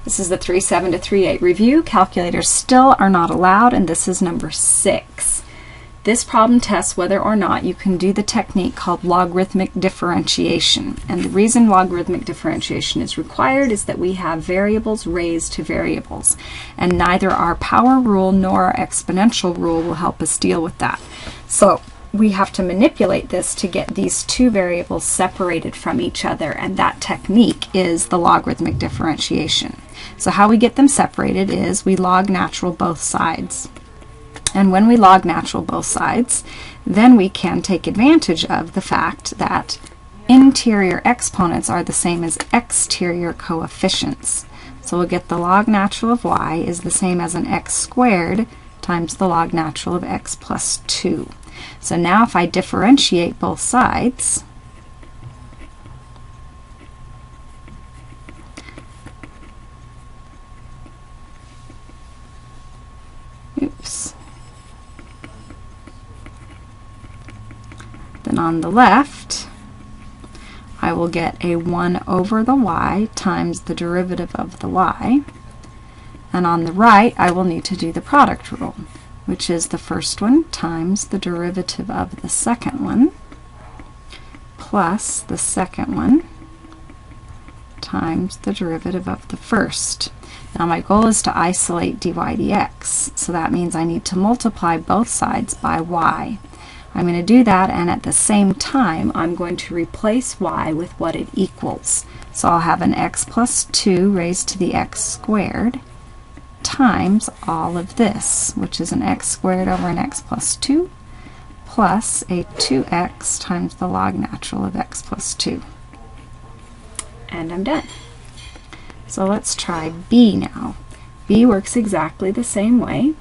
This is the 3-7 to 3-8 review. Calculators still are not allowed, and this is number 6. This problem tests whether or not you can do the technique called logarithmic differentiation. And the reason logarithmic differentiation is required is that we have variables raised to variables. And neither our power rule nor our exponential rule will help us deal with that. So we have to manipulate this to get these two variables separated from each other, and that technique is the logarithmic differentiation. So how we get them separated is we log natural both sides. And when we log natural both sides, then we can take advantage of the fact that interior exponents are the same as exterior coefficients. So we'll get the log natural of y is the same as an x squared times the log natural of x plus 2. So now if I differentiate both sides, then on the left, I will get a 1 over the y times the derivative of the y. And on the right, I will need to do the product rule, which is the first one times the derivative of the second one plus the second one times the derivative of the first. Now my goal is to isolate dy dx, so that means I need to multiply both sides by y. I'm going to do that, and at the same time I'm going to replace y with what it equals. So I'll have an x plus 2 raised to the x squared times all of this, which is an x squared over an x plus 2 plus a 2x times the log natural of x plus 2. And I'm done. So let's try b now. b works exactly the same way.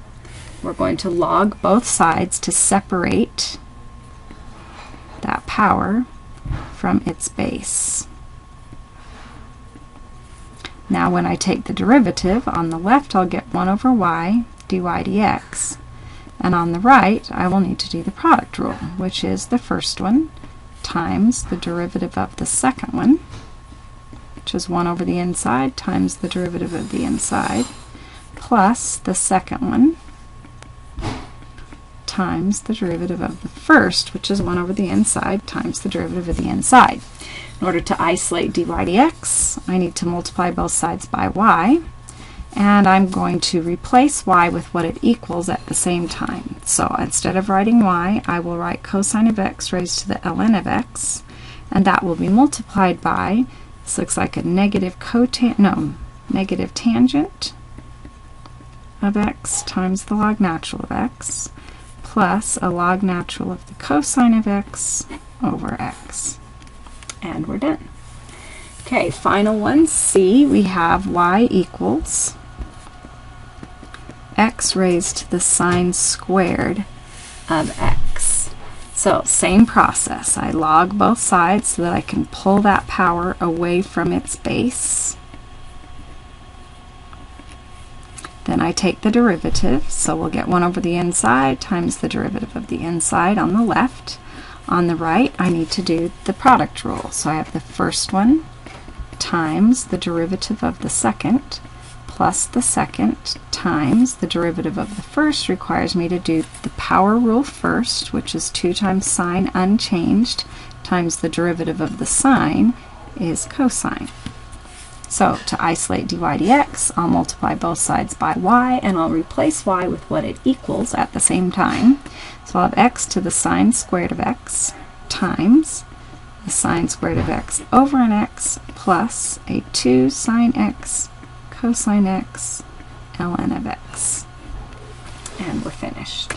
We're going to log both sides to separate that power from its base. Now when I take the derivative, on the left I'll get 1 over y dy dx. And on the right, I will need to do the product rule, which is the first one times the derivative of the second one, which is 1 over the inside times the derivative of the inside, plus the second one times the derivative of the first, which is 1 over the inside times the derivative of the inside. In order to isolate dy dx, I need to multiply both sides by y, and I'm going to replace y with what it equals at the same time. So instead of writing y, I will write cosine of x raised to the ln of x, and that will be multiplied by, this looks like a negative tangent of x times the log natural of x, plus a log natural of the cosine of x over x. And we're done. Okay, final one, C, we have y equals x raised to the sine squared of x. So same process. I log both sides so that I can pull that power away from its base. Then I take the derivative, so we'll get 1 over the inside times the derivative of the inside on the left. On the right, I need to do the product rule. So I have the first one times the derivative of the second plus the second times the derivative of the first requires me to do the power rule first, which is 2 times sine unchanged times the derivative of the sine is cosine. So to isolate dy dx, I'll multiply both sides by y, and I'll replace y with what it equals at the same time. So I'll have x to the sine squared of x times the sine squared of x over an x plus a 2 sine x cosine x ln of x. And we're finished.